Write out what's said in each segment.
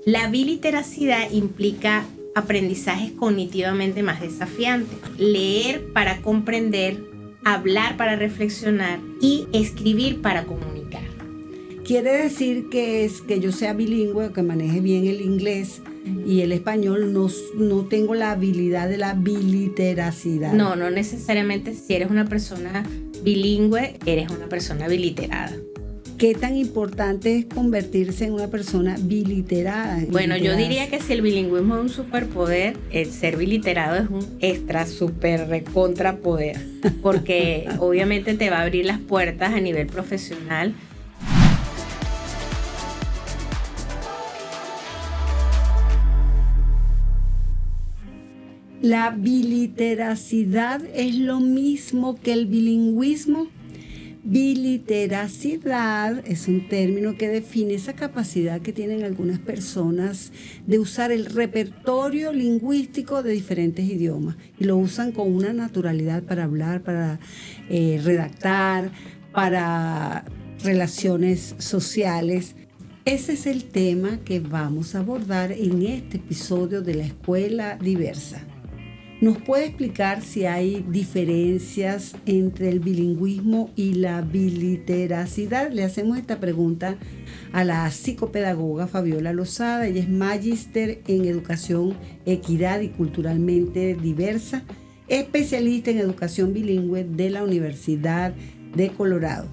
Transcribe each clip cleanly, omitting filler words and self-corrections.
La biliteracidad implica aprendizajes cognitivamente más desafiantes. Leer para comprender, hablar para reflexionar y escribir para comunicar. Quiere decir que es que yo sea bilingüe o que maneje bien el inglés y el español, no tengo la habilidad de la biliteracidad. No necesariamente. Si eres una persona bilingüe, eres una persona biliterada. ¿Qué tan importante es convertirse en una persona biliterada? Bueno, yo diría que si el bilingüismo es un superpoder, el ser biliterado es un extra super recontrapoder, porque obviamente te va a abrir las puertas a nivel profesional. ¿La biliteracidad es lo mismo que el bilingüismo? Biliteracidad es un término que define esa capacidad que tienen algunas personas de usar el repertorio lingüístico de diferentes idiomas y lo usan con una naturalidad para hablar, para redactar, para relaciones sociales. Ese es el tema que vamos a abordar en este episodio de la Escuela Diversa. ¿Nos puede explicar si hay diferencias entre el bilingüismo y la biliteracidad? Le hacemos esta pregunta a la psicopedagoga Fabiola Lozada. Ella es magíster en educación, equidad y culturalmente diversa, especialista en educación bilingüe de la Universidad de Colorado.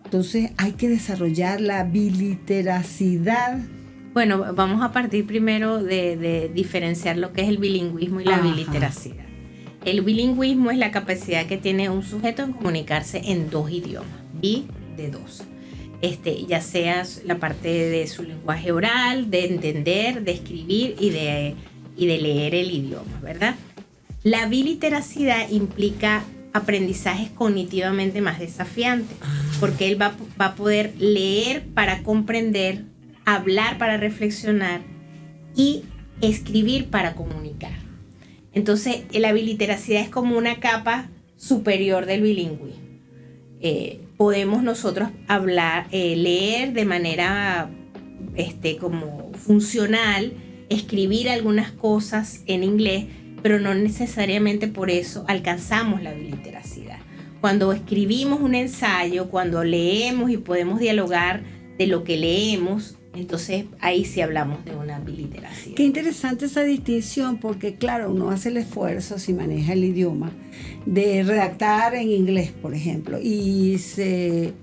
Entonces hay que desarrollar la biliteracidad. Bueno, vamos a partir primero de diferenciar lo que es el bilingüismo y la biliteracidad. El bilingüismo es la capacidad que tiene un sujeto en comunicarse en dos idiomas, de dos. Ya sea la parte de su lenguaje oral, de entender, de escribir y de leer el idioma, ¿verdad? La biliteracidad implica aprendizajes cognitivamente más desafiantes, porque él va a poder leer para comprender, hablar para reflexionar y escribir para comunicar. Entonces, la biliteracidad es como una capa superior del bilingüismo. Podemos nosotros hablar, leer de manera como funcional, escribir algunas cosas en inglés, pero no necesariamente por eso alcanzamos la biliteracidad. Cuando escribimos un ensayo, cuando leemos y podemos dialogar de lo que leemos, entonces ahí sí hablamos de una biliteracidad. Qué interesante esa distinción, porque claro, uno hace el esfuerzo, si maneja el idioma, de redactar en inglés, por ejemplo, y se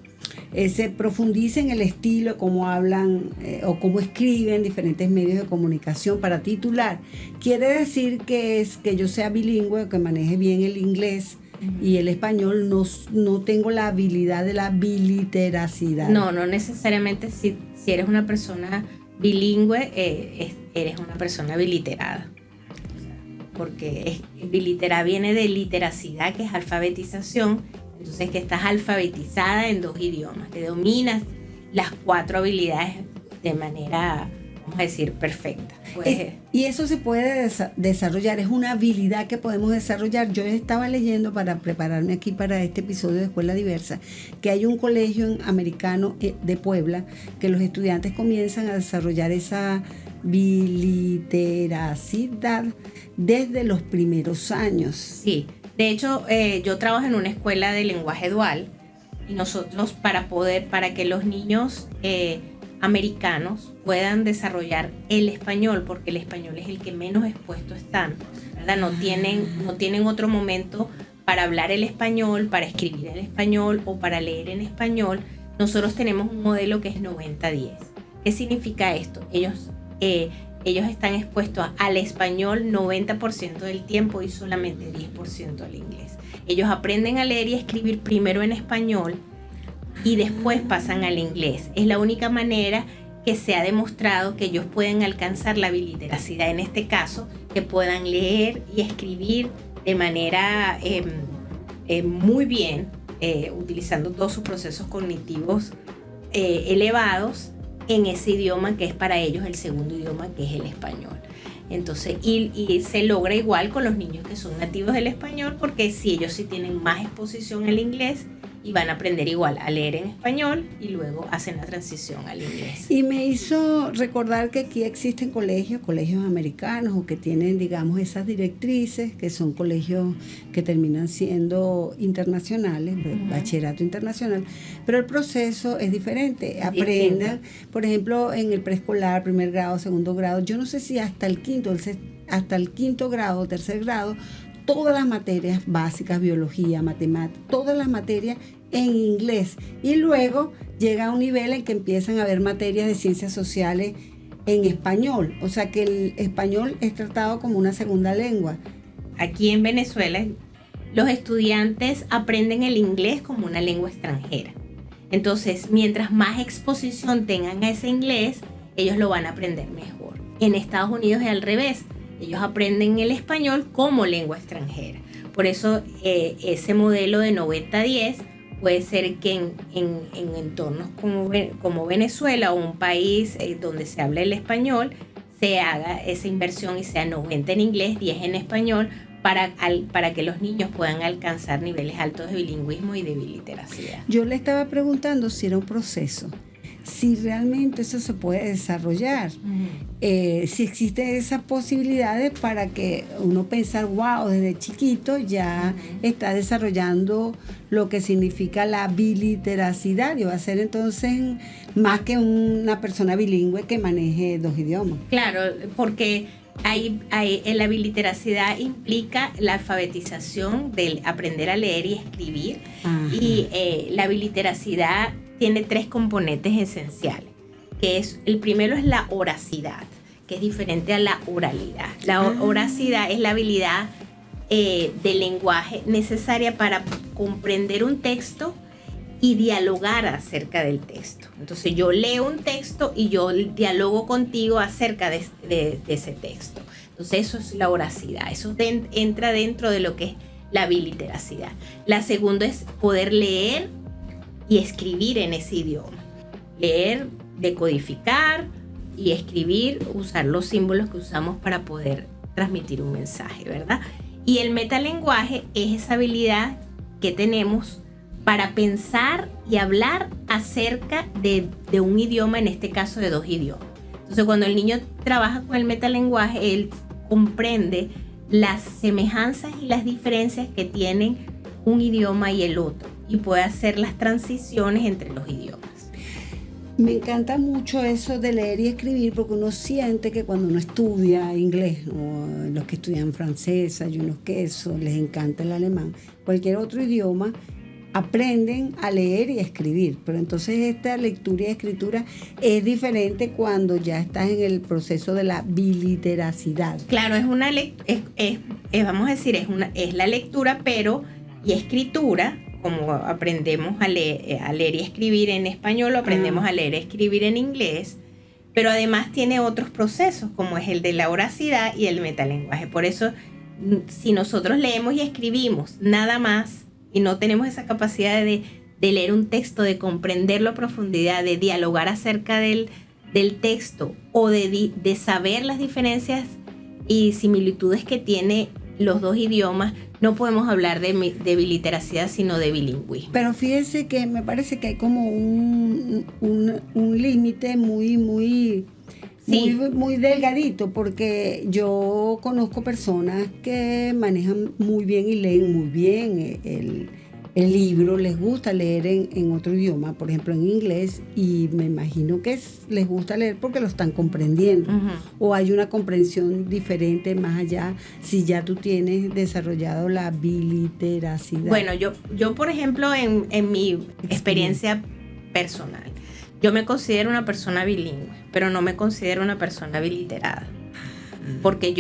profundiza en el estilo, cómo hablan o cómo escriben diferentes medios de comunicación para titular. Quiere decir que es que yo sea bilingüe o que maneje bien el inglés y el español, no tengo la habilidad de la biliteracidad. No necesariamente. Si eres una persona bilingüe, eres una persona biliterada. Porque biliterada viene de literacidad, que es alfabetización. Entonces, que estás alfabetizada en dos idiomas, que dominas las 4 habilidades de manera, vamos a decir, perfecta. Y eso se puede desarrollar, es una habilidad que podemos desarrollar. Yo estaba leyendo para prepararme aquí para este episodio de Escuela Diversa, que hay un colegio americano de Puebla que los estudiantes comienzan a desarrollar esa biliteracidad desde los primeros años. Sí, de hecho yo trabajo en una escuela de lenguaje dual y nosotros para que los niños americanos puedan desarrollar el español, porque el español es el que menos expuesto están, ¿verdad? No tienen otro momento para hablar el español, para escribir el español o para leer en español. Nosotros tenemos un modelo que es 90-10. ¿Qué significa esto? Ellos están expuestos al español 90% del tiempo y solamente 10% al inglés. Ellos aprenden a leer y a escribir primero en español y después pasan al inglés. Es la única manera que se ha demostrado que ellos pueden alcanzar la biliteracidad, en este caso, que puedan leer y escribir de manera muy bien, utilizando todos sus procesos cognitivos elevados en ese idioma que es para ellos el segundo idioma, que es el español. Entonces, y se logra igual con los niños que son nativos del español, porque si ellos sí tienen más exposición al inglés y van a aprender igual a leer en español y luego hacen la transición al inglés. Y me hizo recordar que aquí existen colegios americanos o que tienen, digamos, esas directrices, que son colegios que terminan siendo internacionales, bachillerato internacional, pero el proceso es diferente. Aprendan, por ejemplo, en el preescolar, primer grado, segundo grado, yo no sé si hasta el quinto grado, tercer grado, todas las materias básicas, biología, matemáticas, todas las materias en inglés, y luego llega a un nivel en que empiezan a haber materias de ciencias sociales en español, o sea que el español es tratado como una segunda lengua. Aquí en Venezuela los estudiantes aprenden el inglés como una lengua extranjera, entonces mientras más exposición tengan a ese inglés, ellos lo van a aprender mejor. En Estados Unidos es al revés, ellos aprenden el español como lengua extranjera, por eso ese modelo de 90-10 puede ser que en entornos como Venezuela o un país donde se habla el español, se haga esa inversión y sea 90 en inglés, 10 en español, para que los niños puedan alcanzar niveles altos de bilingüismo y de biliteracidad. Yo le estaba preguntando si era un proceso, si realmente eso se puede desarrollar, si existen esas posibilidades para que uno pensar, wow, desde chiquito ya está desarrollando lo que significa la biliteracidad, y va a ser entonces más que una persona bilingüe que maneje 2 idiomas. Claro, porque la biliteracidad implica la alfabetización del aprender a leer y escribir. Ajá. Y la biliteracidad tiene 3 componentes esenciales, que es, el primero es la oracidad, que es diferente a la oralidad. La oracidad es la habilidad del lenguaje necesaria para comprender un texto y dialogar acerca del texto. Entonces yo leo un texto y yo dialogo contigo acerca de ese texto. Entonces eso es la oracidad, eso entra dentro de lo que es la biliteracidad. La segunda es poder leer y escribir en ese idioma. Leer, decodificar y escribir, usar los símbolos que usamos para poder transmitir un mensaje, ¿verdad? Y el metalenguaje es esa habilidad que tenemos para pensar y hablar acerca de un idioma, en este caso de 2 idiomas. Entonces, cuando el niño trabaja con el metalenguaje, él comprende las semejanzas y las diferencias que tienen un idioma y el otro, y puede hacer las transiciones entre los idiomas. Me encanta mucho eso de leer y escribir, porque uno siente que cuando uno estudia inglés, o los que estudian francés, hay unos que eso les encanta el alemán, cualquier otro idioma, aprenden a leer y a escribir, pero entonces esta lectura y escritura es diferente cuando ya estás en el proceso de la biliteracidad. Claro, vamos a decir, es la lectura, pero y escritura, como aprendemos a leer y escribir en español, o aprendemos a leer y escribir en inglés, pero además tiene otros procesos, como es el de la oracidad y el metalenguaje. Por eso, si nosotros leemos y escribimos nada más, y no tenemos esa capacidad de leer un texto, de comprenderlo a profundidad, de dialogar acerca del texto, o de saber las diferencias y similitudes que tiene los 2 idiomas, no podemos hablar de biliteracidad, sino de bilingüismo. Pero fíjese que me parece que hay como un límite muy delgadito, porque yo conozco personas que manejan muy bien y leen muy bien el libro, les gusta leer en otro idioma, por ejemplo en inglés, y me imagino que les gusta leer porque lo están comprendiendo, o hay una comprensión diferente más allá, si ya tú tienes desarrollado la biliteracidad. Bueno, yo por ejemplo, en mi experiencia personal, yo me considero una persona bilingüe, pero no me considero una persona biliterada, porque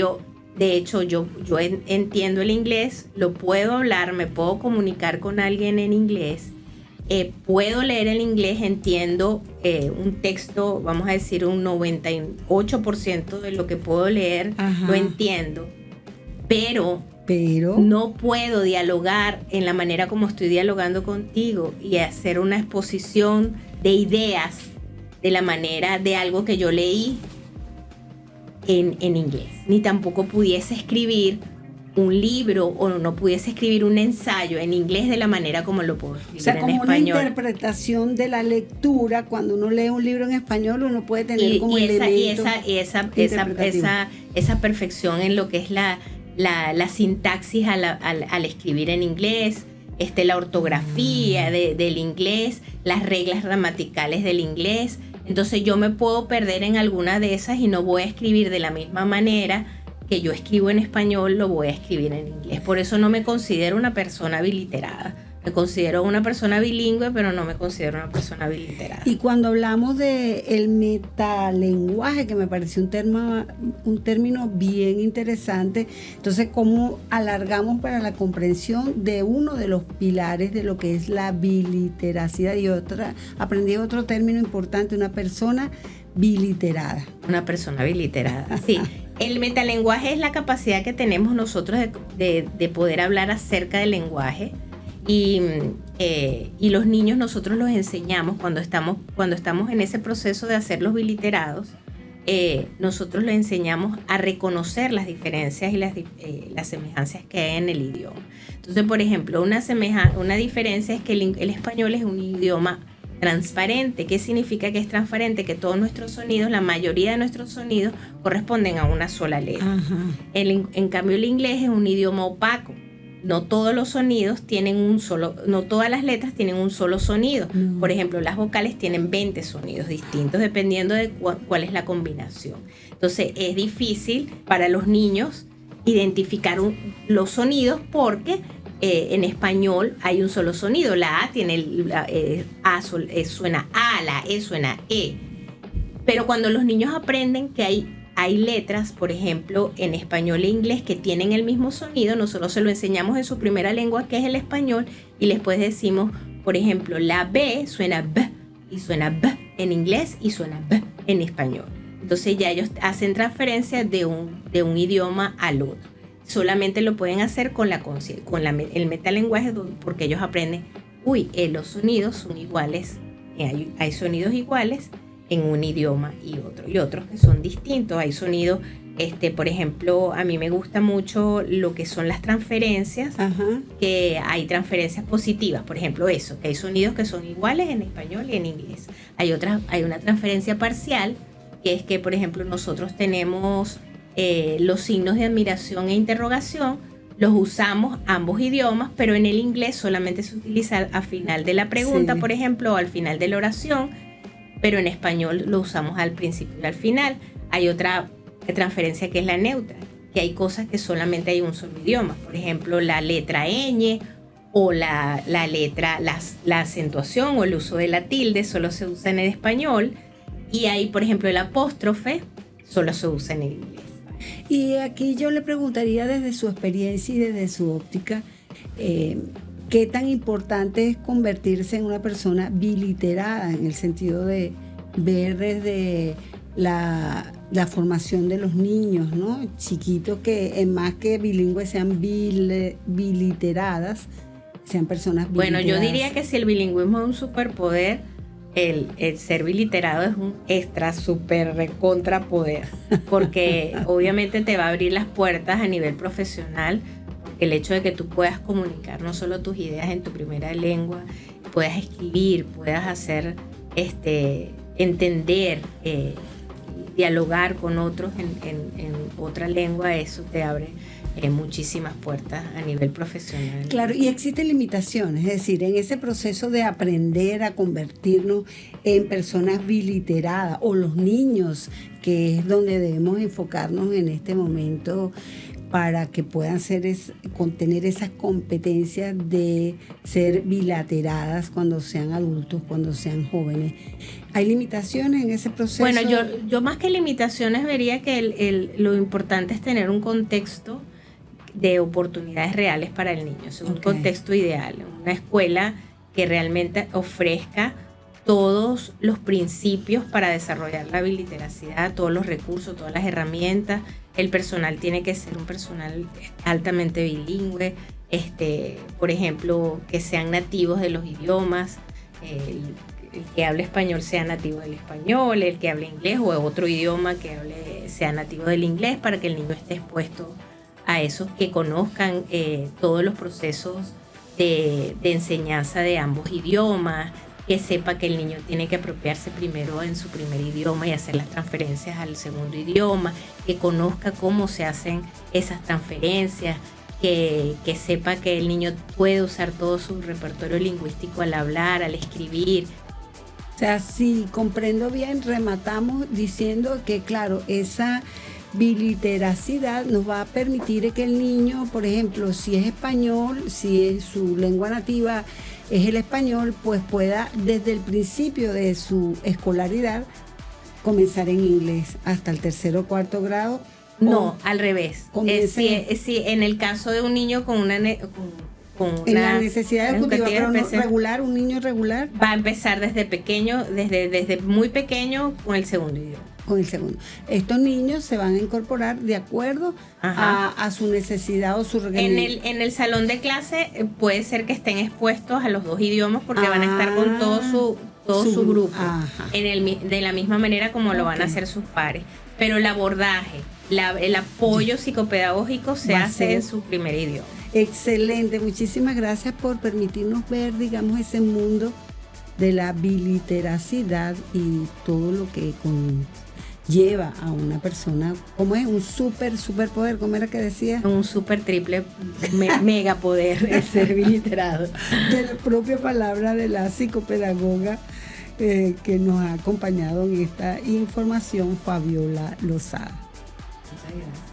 de hecho, yo entiendo el inglés, lo puedo hablar, me puedo comunicar con alguien en inglés, puedo leer el inglés, entiendo un texto, vamos a decir un 98% de lo que puedo leer, lo entiendo, pero no puedo dialogar en la manera como estoy dialogando contigo y hacer una exposición de ideas de la manera de algo que yo leí en inglés, ni tampoco pudiese escribir un libro o no pudiese escribir un ensayo en inglés de la manera como lo puedo escribir en español. O sea, como una interpretación de la lectura, cuando uno lee un libro en español, uno puede tener como elementos esa perfección en lo que es la sintaxis al escribir en inglés, la ortografía del inglés, las reglas gramaticales del inglés. Entonces yo me puedo perder en alguna de esas y no voy a escribir de la misma manera que yo escribo en español, lo voy a escribir en inglés. Por eso no me considero una persona biliterada. Me considero una persona bilingüe, pero no me considero una persona biliterada. Y cuando hablamos de el metalenguaje, que me pareció un término bien interesante, entonces, ¿cómo alargamos para la comprensión de uno de los pilares de lo que es la biliteracidad? Y aprendí otro término importante, una persona biliterada. Una persona biliterada, sí. El metalenguaje es la capacidad que tenemos nosotros de poder hablar acerca del lenguaje. Y los niños nosotros los enseñamos cuando estamos en ese proceso de hacerlos biliterados, nosotros les enseñamos a reconocer las diferencias y las semejanzas que hay en el idioma. Entonces, por ejemplo, una diferencia es que el español es un idioma transparente. ¿Qué significa que es transparente? Que todos nuestros sonidos, la mayoría de nuestros sonidos, corresponden a una sola letra. En cambio, el inglés es un idioma opaco. No todos los sonidos no todas las letras tienen un solo sonido. No. Por ejemplo, las vocales tienen 20 sonidos distintos dependiendo de cuál es la combinación. Entonces es difícil para los niños identificar los sonidos porque en español hay un solo sonido. La A tiene suena A, la E suena E. Pero cuando los niños aprenden que hay letras, por ejemplo, en español e inglés que tienen el mismo sonido, nosotros se lo enseñamos en su primera lengua, que es el español, y después decimos, por ejemplo, la B suena B y suena B en inglés y suena B en español. Entonces ya ellos hacen transferencia de un idioma al otro. Solamente lo pueden hacer con el metalenguaje, porque ellos aprenden, los sonidos son iguales, hay sonidos iguales en un idioma y otros que son distintos. Hay sonidos, por ejemplo, a mí me gusta mucho lo que son las transferencias, que hay transferencias positivas, por ejemplo que hay sonidos que son iguales en español y en inglés. Hay una transferencia parcial, que es que, por ejemplo, nosotros tenemos los signos de admiración e interrogación, los usamos ambos idiomas, pero en el inglés solamente se utiliza al final de la pregunta, por ejemplo, o al final de la oración, pero en español lo usamos al principio y al final. Hay otra transferencia que es la neutra, que hay cosas que solamente hay un solo idioma. Por ejemplo, la letra ñ o la acentuación o el uso de la tilde solo se usa en el español. Y hay, por ejemplo, el apóstrofe solo se usa en el inglés. Y aquí yo le preguntaría, desde su experiencia y desde su óptica, ¿qué tan importante es convertirse en una persona biliterada, en el sentido de ver desde la formación de los niños, ¿no? Chiquitos que, en más que bilingües, sean biliteradas, sean personas biliteradas? Bueno, yo diría que si el bilingüismo es un superpoder, el ser biliterado es un extra super recontrapoder, porque obviamente te va a abrir las puertas a nivel profesional. El hecho de que tú puedas comunicar no solo tus ideas en tu primera lengua, puedas escribir, puedas hacer, entender, dialogar con otros en otra lengua, eso te abre muchísimas puertas a nivel profesional. Claro, y existen limitaciones, es decir, en ese proceso de aprender a convertirnos en personas biliteradas, o los niños, que es donde debemos enfocarnos en este momento, para que puedan contener esas competencias de ser bilateradas cuando sean adultos, cuando sean jóvenes. ¿Hay limitaciones en ese proceso? Bueno, yo más que limitaciones vería que lo importante es tener un contexto de oportunidades reales para el niño. Es un contexto ideal, una escuela que realmente ofrezca todos los principios para desarrollar la biliteracidad, todos los recursos, todas las herramientas. El personal tiene que ser un personal altamente bilingüe, por ejemplo, que sean nativos de los idiomas, el que hable español sea nativo del español, el que hable inglés o otro idioma sea nativo del inglés, para que el niño esté expuesto a esos que conozcan todos los procesos de enseñanza de ambos idiomas, que sepa que el niño tiene que apropiarse primero en su primer idioma y hacer las transferencias al segundo idioma, que conozca cómo se hacen esas transferencias, que sepa que el niño puede usar todo su repertorio lingüístico al hablar, al escribir. O sea, si comprendo bien, rematamos diciendo que, claro, esa biliteracidad nos va a permitir que el niño, por ejemplo, si es español, si es su lengua nativa es el español, pues pueda desde el principio de su escolaridad comenzar en inglés hasta el 3º o 4º grado. No, al revés. Si en el caso de un niño con una en la necesidad educativa, pero no regular, un niño regular va a empezar desde pequeño, desde muy pequeño con el segundo idioma. Con el segundo. Estos niños se van a incorporar de acuerdo a su necesidad o su requerimiento. En el salón de clase puede ser que estén expuestos a los 2 idiomas porque van a estar con todo su grupo de la misma manera como lo van a hacer sus pares. Pero el abordaje, el apoyo psicopedagógico se hace en su primer idioma. Excelente, muchísimas gracias por permitirnos ver, digamos, ese mundo de la biliteracidad y todo lo que lleva a una persona, ¿cómo es? Un superpoder, ¿cómo era que decía? Un super triple megapoder de ser biliterado. De la propia palabra de la psicopedagoga que nos ha acompañado en esta información, Fabiola Lozada. Muchas gracias.